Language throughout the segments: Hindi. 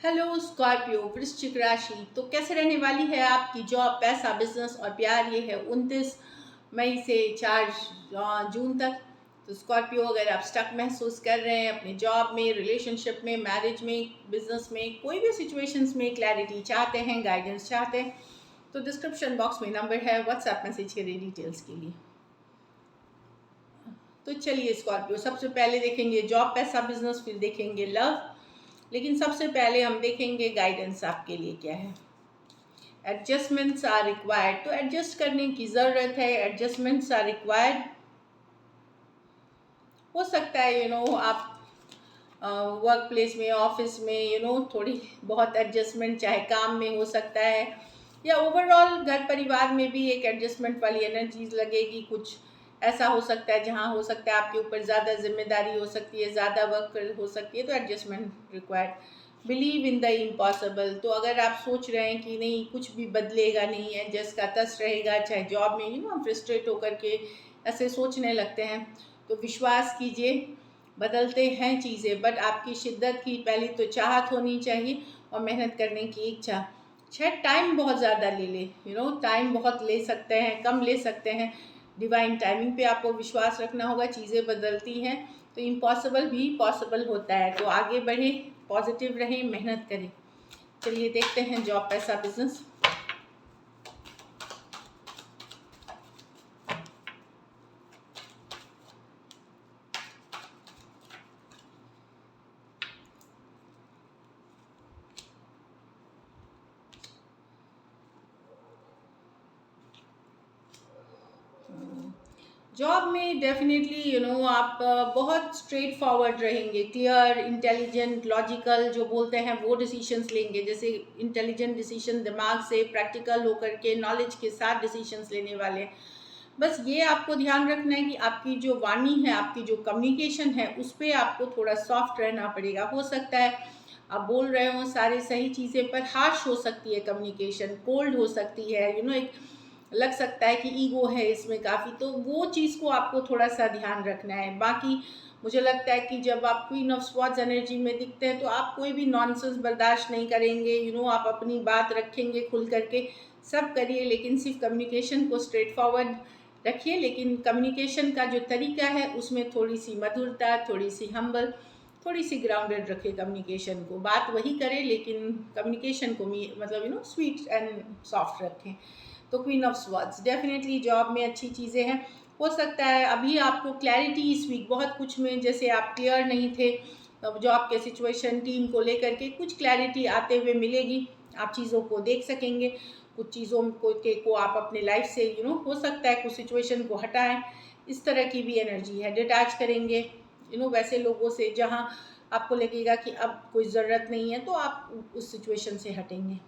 हेलो स्कॉर्पियो वृश्चिक राशि। तो कैसे रहने वाली है आपकी जॉब, पैसा, बिजनेस और प्यार। ये है 29 मई से 4 जून तक। तो स्कॉर्पियो, अगर आप स्टक महसूस कर रहे हैं अपने जॉब में, रिलेशनशिप में, मैरिज में, बिजनेस में, कोई भी सिचुएशंस में क्लैरिटी चाहते हैं, गाइडेंस चाहते हैं, तो डिस्क्रिप्शन बॉक्स में नंबर है, व्हाट्सएप मैसेज करिए डिटेल्स के लिए। तो चलिए स्कॉर्पियो, सबसे पहले देखेंगे जॉब, पैसा, बिजनेस, फिर देखेंगे लव। लेकिन सबसे पहले हम देखेंगे गाइडेंस आपके लिए क्या है। एडजस्टमेंट्स आर रिक्वायर्ड, तो एडजस्ट करने की ज़रूरत है। Adjustments are required. हो सकता है आप वर्क प्लेस में, ऑफिस में थोड़ी बहुत एडजस्टमेंट चाहे काम में हो सकता है, या ओवरऑल घर परिवार में भी एक एडजस्टमेंट वाली एनर्जीज लगेगी। कुछ ऐसा हो सकता है जहाँ हो सकता है आपके ऊपर ज़्यादा जिम्मेदारी हो सकती है, ज़्यादा वर्क हो सकती है, तो adjustment required. Believe in the impossible, तो अगर आप सोच रहे हैं कि नहीं कुछ भी बदलेगा नहीं है, जस का तस रहेगा, चाहे जॉब में हम फ्रस्ट्रेट होकर के ऐसे सोचने लगते हैं, तो विश्वास कीजिए बदलते हैं चीज़ें। बट आपकी शिद्दत की पहली तो चाहत होनी चाहिए और मेहनत करने की इच्छा। शायद टाइम बहुत ज़्यादा ले ले, टाइम बहुत ले सकते हैं, कम ले सकते हैं। डिवाइन टाइमिंग पे आपको विश्वास रखना होगा। चीज़ें बदलती हैं तो इम्पॉसिबल भी पॉसिबल होता है। तो आगे बढ़े, पॉजिटिव रहें, मेहनत करें। चलिए देखते हैं जॉब, पैसा, बिजनेस। जॉब में डेफिनेटली आप बहुत स्ट्रेट फॉरवर्ड रहेंगे, क्लियर, इंटेलिजेंट, लॉजिकल जो बोलते हैं वो डिसीशंस लेंगे। जैसे इंटेलिजेंट डिसीजन, दिमाग से प्रैक्टिकल होकर के नॉलेज के साथ डिसीशंस लेने वाले हैं। बस ये आपको ध्यान रखना है कि आपकी जो वाणी है, आपकी जो कम्युनिकेशन है, उस पर आपको थोड़ा सॉफ्ट रहना पड़ेगा। हो सकता है आप बोल रहे हो सारे सही चीज़ें, पर हार्श हो सकती है कम्युनिकेशन, कोल्ड हो सकती है, एक लग सकता है कि ईगो है इसमें काफ़ी। तो वो चीज़ को आपको थोड़ा सा ध्यान रखना है। बाकी मुझे लगता है कि जब आप क्वीन ऑफ स्वॉर्ड्स एनर्जी में दिखते हैं तो आप कोई भी नॉनसेंस बर्दाश्त नहीं करेंगे। आप अपनी बात रखेंगे खुल करके, सब करिए, लेकिन सिर्फ कम्युनिकेशन को स्ट्रेट फॉरवर्ड रखिए। लेकिन कम्युनिकेशन का जो तरीका है उसमें थोड़ी सी मधुरता, थोड़ी सी हम्बल, थोड़ी सी ग्राउंडेड रखें कम्युनिकेशन को। बात वही करें लेकिन कम्युनिकेशन को मतलब स्वीट एंड सॉफ्ट रखें। तो queen of swords definitely job में अच्छी चीज़ें हैं। हो सकता है अभी आपको क्लैरिटी इस वीक बहुत कुछ में, जैसे आप क्लियर नहीं थे जॉब के सिचुएशन, टीम को लेकर के, कुछ क्लैरिटी आते हुए मिलेगी। आप चीज़ों को देख सकेंगे, कुछ चीज़ों को आप अपने लाइफ से हो सकता है कुछ सिचुएशन को हटाएं। इस तरह की भी एनर्जी है। डिटैच करेंगे वैसे लोगों से जहाँ आपको लगेगा कि अब कोई ज़रूरत नहीं है, तो आप उस सिचुएशन से हटेंगे।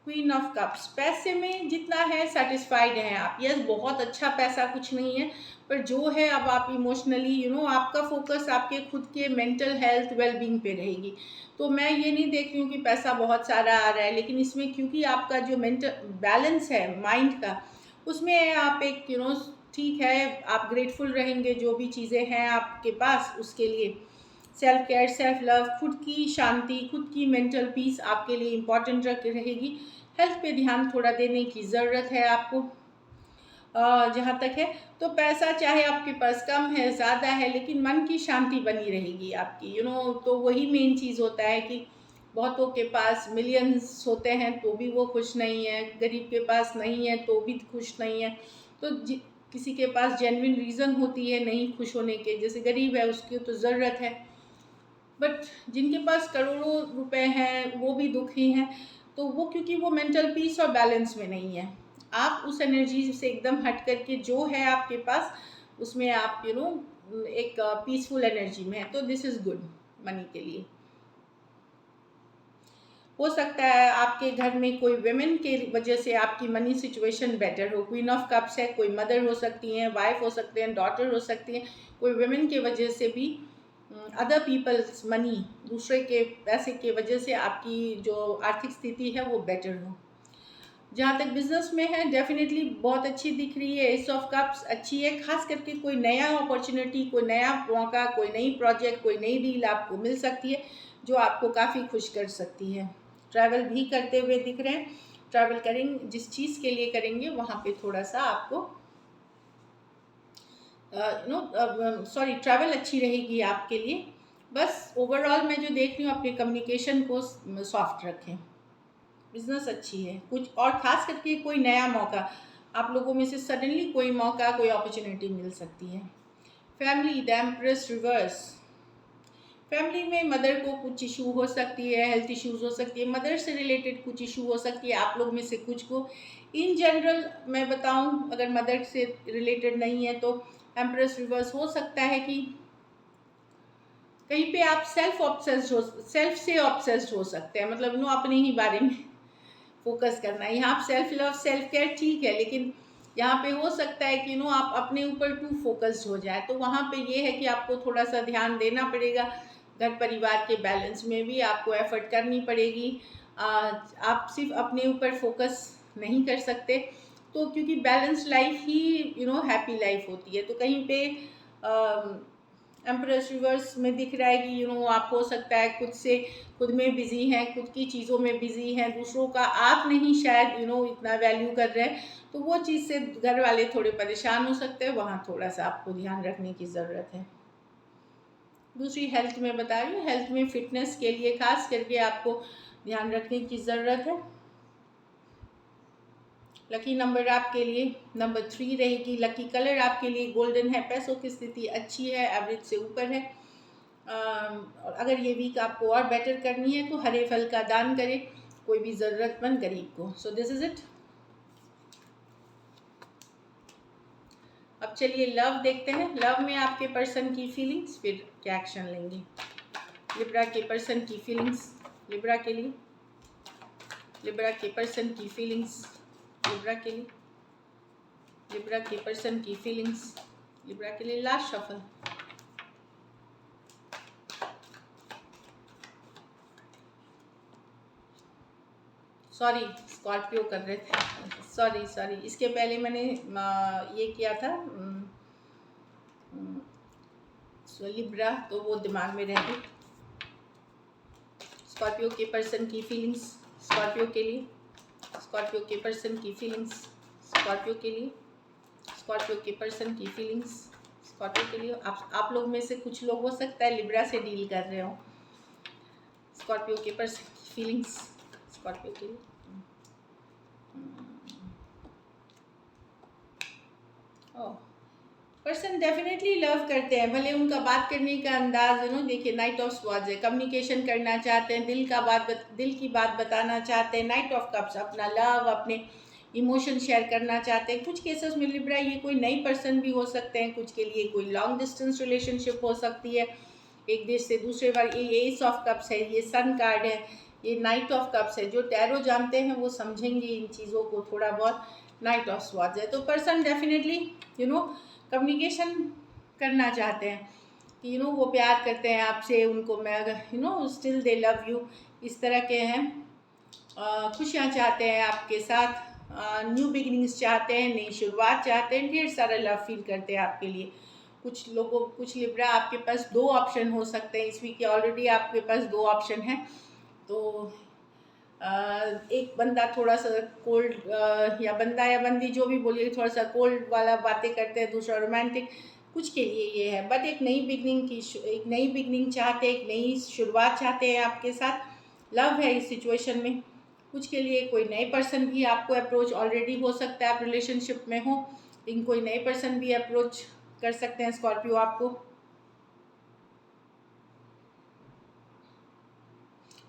क्वीन ऑफ कप्स, पैसे में जितना है सेटिस्फाइड हैं आप। यस, बहुत अच्छा पैसा कुछ नहीं है, पर जो है अब आप इमोशनली आपका फोकस आपके खुद के मेंटल हेल्थ, वेलबींग पे रहेगी। तो मैं ये नहीं देख रही हूँ कि पैसा बहुत सारा आ रहा है, लेकिन इसमें क्योंकि आपका जो मेंटल बैलेंस है माइंड का, उसमें आप एक ठीक है, आप ग्रेटफुल रहेंगे जो भी चीज़ें हैं आपके पास उसके लिए। सेल्फ केयर, सेल्फ लव, खुद की शांति, खुद की मेंटल पीस आपके लिए इम्पॉर्टेंट रहेगी। हेल्थ पे ध्यान थोड़ा देने की ज़रूरत है आपको। जहाँ तक है तो पैसा चाहे आपके पास कम है, ज़्यादा है, लेकिन मन की शांति बनी रहेगी आपकी। तो वही मेन चीज़ होता है कि बहुतों के पास मिलियंस होते हैं तो भी वो खुश नहीं है, गरीब के पास नहीं है तो भी खुश नहीं है। तो किसी के पास जेन्युइन रीज़न होती है नहीं खुश होने के, जैसे गरीब है उसकी तो ज़रूरत है, बट जिनके पास करोड़ों रुपए हैं वो भी दुखी हैं। तो वो क्योंकि वो मेंटल पीस और बैलेंस में नहीं है। आप उस एनर्जी से एकदम हट करके जो है आपके पास उसमें आप एक पीसफुल एनर्जी में है, तो दिस इज़ गुड मनी के लिए। हो सकता है आपके घर में कोई वेमेन के वजह से आपकी मनी सिचुएशन बेटर हो। क्वीन ऑफ कप्स है, कोई मदर हो सकती हैं, वाइफ हो सकते हैं, डॉटर हो सकती हैं, कोई वेमेन के वजह से भी अदर पीपल्स मनी, दूसरे के पैसे के वजह से आपकी जो आर्थिक स्थिति है वो बेटर हो। जहाँ तक बिजनेस में है, डेफिनेटली बहुत अच्छी दिख रही है। एस ऑफ कप्स अच्छी है, खास करके कोई नया अपॉर्चुनिटी, कोई नया मौका, कोई नई प्रोजेक्ट, कोई नई डील आपको मिल सकती है जो आपको काफ़ी खुश कर सकती है। ट्रैवल भी करते हुए दिख रहे हैं। ट्रैवल करेंगे, जिस चीज़ के लिए करेंगे वहाँ पे थोड़ा सा आपको सॉरी, ट्रैवल अच्छी रहेगी आपके लिए। बस ओवरऑल मैं जो देख रही हूँ, अपने कम्युनिकेशन को सॉफ्ट रखें। बिजनेस अच्छी है, कुछ और खास करके कोई नया मौका आप लोगों में से सडनली कोई मौका, कोई अपॉर्चुनिटी मिल सकती है। Family, the empress reverse. Family में मदर को कुछ इशू हो सकती है, हेल्थ इश्यूज हो सकती है, मदर से रिलेटेड कुछ इशू हो सकती है आप लोग में से कुछ को। इन जनरल मैं बताऊं, अगर मदर से रिलेटेड नहीं है तो एम्प्रेस रिवर्स हो सकता है कि कहीं पे आप सेल्फ से ऑब्सेस्ड हो सकते हैं, मतलब नो अपने ही बारे में फोकस करना है। यहाँ सेल्फ लव, सेल्फ केयर ठीक है, लेकिन यहाँ पे हो सकता है कि आप अपने ऊपर टू फोकस्ड हो जाए, तो वहाँ पे ये है कि आपको थोड़ा सा ध्यान देना पड़ेगा। घर परिवार के बैलेंस में भी आपको एफर्ट करनी पड़ेगी। आप सिर्फ अपने ऊपर फोकस नहीं कर सकते, तो क्योंकि बैलेंस लाइफ ही हैप्पी लाइफ होती है। तो कहीं पे एम्प्रेस रिवर्स में दिख रहा है कि आप हो सकता है खुद में बिजी हैं, खुद की चीज़ों में बिजी हैं, दूसरों का आप नहीं शायद इतना वैल्यू कर रहे हैं, तो वो चीज़ से घर वाले थोड़े परेशान हो सकते हैं। वहाँ थोड़ा सा आपको ध्यान रखने की ज़रूरत है। दूसरी हेल्थ में बता रही हूँ, हेल्थ में फिटनेस के लिए खास करके आपको ध्यान रखने की ज़रूरत है। लकी नंबर आपके लिए नंबर 3 रहेगी। लकी कलर आपके लिए गोल्डन है। पैसों की स्थिति अच्छी है, एवरेज से ऊपर है। और अगर ये वीक आपको और बेटर करनी है तो हरे फल का दान करें कोई भी ज़रूरतमंद गरीब को। So this is it. अब चलिए लव देखते हैं। लव में आपके पर्सन की फीलिंग्स, फिर क्या एक्शन लेंगे। लिब्रा के पर्सन की फीलिंग्स लिब्रा के लिए, लिब्रा के पर्सन की फीलिंग्स लिब्रा के लिए, लिब्रा के पर्सन की फीलिंग्स लिब्रा के लिए। Last shuffle. सॉरी, स्कॉर्पियो कर रहे थे। सॉरी, इसके पहले मैंने ये किया था लिब्रा, तो वो दिमाग में रह गई। स्कॉर्पियो के पर्सन की फीलिंग्स स्कॉर्पियो के लिए, स्कॉर्पियो के पर्सन की फीलिंग्स स्कॉर्पियो के लिए, स्कॉर्पियो के पर्सन की फीलिंग्स स्कॉर्पियो के लिए। आप लोग में से कुछ लोग हो सकता है लिब्रा से डील कर रहे हो। स्कॉर्पियो के पर्सन की फीलिंग्स स्कॉर्पियो के लिए। पर्सन डेफिनेटली लव करते हैं, भले उनका बात करने का अंदाज देखिए नाइट ऑफ स्वार्ड्स है। कम्युनिकेशन करना चाहते हैं, दिल की बात बताना चाहते हैं। नाइट ऑफ कप्स, अपना लव, अपने इमोशन शेयर करना चाहते हैं। कुछ केसेस में लिब्रा ये कोई नई पर्सन भी हो सकते हैं, कुछ के लिए कोई लॉन्ग डिस्टेंस रिलेशनशिप हो सकती है, एक देश से दूसरे बार। ये एस ऑफ कप्स है, ये सन कार्ड है, ये नाइट ऑफ कप्स है। जो टैरो जानते हैं वो समझेंगे इन चीज़ों को थोड़ा बहुत। नाइट ऑफ स्वार्ड्स है, तो पर्सन डेफिनेटली कम्युनिकेशन करना चाहते हैं कि वो प्यार करते हैं आपसे, उनको मैं अगर स्टिल दे लव यू, इस तरह के हैं। खुशियाँ चाहते हैं आपके साथ, न्यू बिगिनिंग्स चाहते हैं, नई शुरुआत चाहते हैं, ढेर सारा लव फील करते हैं आपके लिए। कुछ लिब्रा आपके पास 2 ऑप्शन हो सकते हैं इस वीक के, ऑलरेडी आपके पास 2 ऑप्शन हैं। तो एक बंदा थोड़ा सा कोल्ड, या बंदा या बंदी जो भी बोलिए, थोड़ा सा कोल्ड वाला बातें करते हैं, दूसरा रोमांटिक। कुछ के लिए ये है, बट एक नई बिगनिंग चाहते हैं, एक नई शुरुआत चाहते हैं आपके साथ। लव है इस सिचुएशन में। कुछ के लिए कोई नए पर्सन भी आपको अप्रोच ऑलरेडी हो सकता है, आप रिलेशनशिप में हो, लेकिन कोई नए पर्सन भी अप्रोच कर सकते हैं स्कॉर्पियो आपको।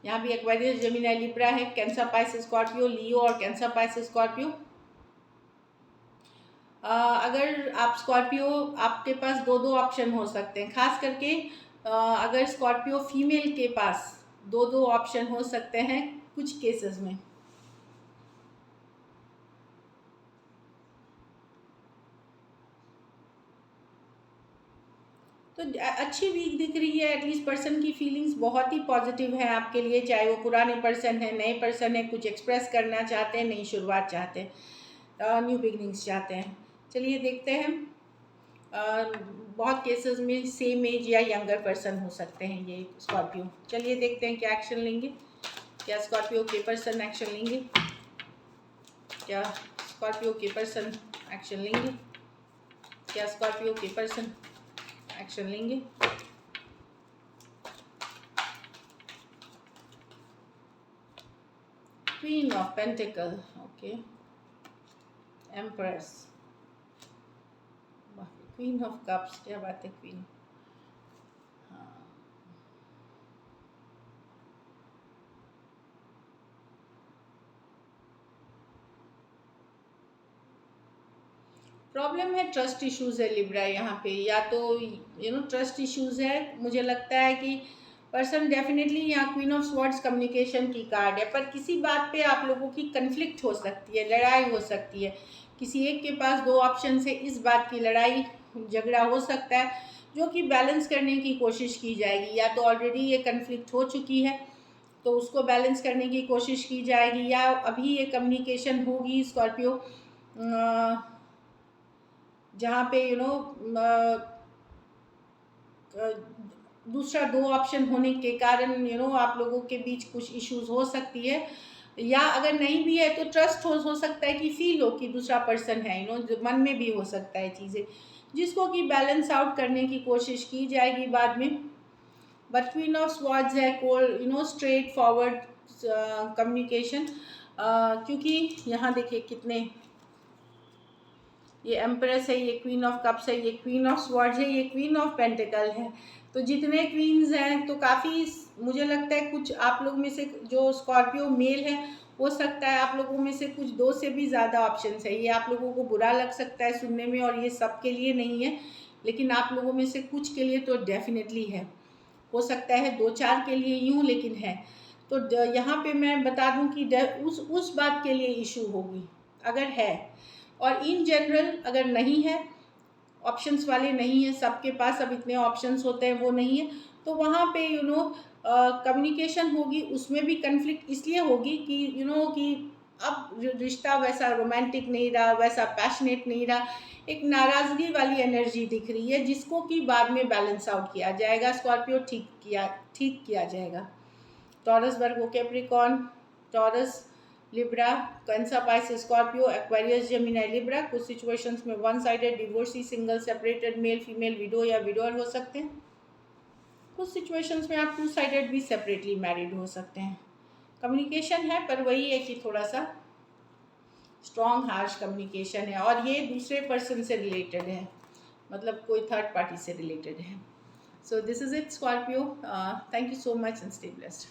यहाँ भी एक्वेरियस, जेमिनी, लिब्रा है, कैंसर, पाइसेस, स्कॉर्पियो, लियो और कैंसर, पाइसेस, स्कॉर्पियो। अगर आप स्कॉर्पियो, आपके पास 2 ऑप्शन हो सकते हैं, खास करके अगर स्कॉर्पियो फीमेल के पास 2 ऑप्शन हो सकते हैं कुछ केसेस में। तो अच्छी वीक दिख रही है। एटलीस्ट पर्सन की फीलिंग्स बहुत ही पॉजिटिव है आपके लिए, चाहे वो पुराने पर्सन है, नए पर्सन है, कुछ एक्सप्रेस करना चाहते हैं, नई शुरुआत चाहते हैं, न्यू बिगनिंग्स चाहते हैं। चलिए देखते हैं। बहुत केसेस में सेम एज या यंगर पर्सन हो सकते हैं ये स्कॉर्पियो। चलिए देखते हैं क्या एक्शन लेंगे। क्या स्कॉर्पियो के पर्सन एक्शन लेंगे? क्या स्कॉर्पियो के पर्सन एक्शन लेंगे? क्या स्कॉर्पियो के पर्सन एक्शन लेंगे? Queen of pentacle, okay, empress, queen of cups, क्या बात है क्वीन। हाँ, प्रॉब्लम है, ट्रस्ट इश्यूज है लिब्रा यहाँ पे, या तो ट्रस्ट इश्यूज है। मुझे लगता है कि पर्सन डेफिनेटली यहाँ क्वीन ऑफ स्वॉर्ड्स कम्युनिकेशन की कार्ड है, पर किसी बात पे आप लोगों की कन्फ्लिक्ट हो सकती है, लड़ाई हो सकती है। किसी एक के पास दो ऑप्शन से इस बात की लड़ाई झगड़ा हो सकता है, जो कि बैलेंस करने की कोशिश की जाएगी। या तो ऑलरेडी ये कन्फ्लिक्ट हो चुकी है तो उसको बैलेंस करने की कोशिश की जाएगी, या अभी ये कम्युनिकेशन होगी स्कॉर्पियो, जहाँ पे दूसरा दो ऑप्शन होने के कारण आप लोगों के बीच कुछ इश्यूज हो सकती है। या अगर नहीं भी है तो ट्रस्ट हो सकता है कि फील हो कि दूसरा पर्सन है, जो मन में भी हो सकता है चीज़ें, जिसको कि बैलेंस आउट करने की कोशिश की जाएगी बाद में। बट क्वीन ऑफ स्वॉर्ड्स है, स्ट्रेट फॉरवर्ड कम्युनिकेशन, क्योंकि यहाँ देखिए कितने, ये एम्प्रेस है, ये क्वीन ऑफ कप्स है, ये क्वीन ऑफ स्वॉर्ड्स है, ये क्वीन ऑफ पेंटिकल है। तो जितने क्वीन्स हैं तो काफ़ी, मुझे लगता है कुछ आप लोग में से जो स्कॉर्पियो मेल है, हो सकता है आप लोगों में से कुछ दो से भी ज़्यादा ऑप्शंस है। ये आप लोगों को बुरा लग सकता है सुनने में, और ये सबके लिए नहीं है, लेकिन आप लोगों में से कुछ के लिए तो डेफिनेटली है। हो सकता है दो चार के लिए यूँ, लेकिन है। तो यहाँ पे मैं बता दूं कि उस बात के लिए इशू होगी अगर है। और इन जनरल अगर नहीं है, ऑप्शंस वाले नहीं है, सबके पास अब इतने ऑप्शंस होते हैं वो नहीं है, तो वहाँ पे कम्युनिकेशन होगी, उसमें भी कन्फ्लिक्ट इसलिए होगी कि कि अब रिश्ता वैसा रोमांटिक नहीं रहा, वैसा पैशनेट नहीं रहा, एक नाराज़गी वाली एनर्जी दिख रही है, जिसको कि बाद में बैलेंस आउट किया जाएगा स्कॉर्पियो, ठीक किया जाएगा। Taurus, Virgo, Capricorn, Taurus, Libra, Cancer, Pisces, Scorpio, Aquarius, Gemini, Libra. कुछ सिचुएशंस में one sided, divorcee, single, separated, male female, widow या विडोअर हो सकते हैं। कुछ सिचुएशंस में आप टू साइडेड भी सेपरेटली मैरिड हो सकते हैं। कम्युनिकेशन है, पर वही है कि थोड़ा सा स्ट्रॉन्ग हार्श कम्युनिकेशन है, और ये दूसरे पर्सन से रिलेटेड है, मतलब कोई थर्ड पार्टी से रिलेटेड है। So this is it Scorpio, thank you so much and stay blessed.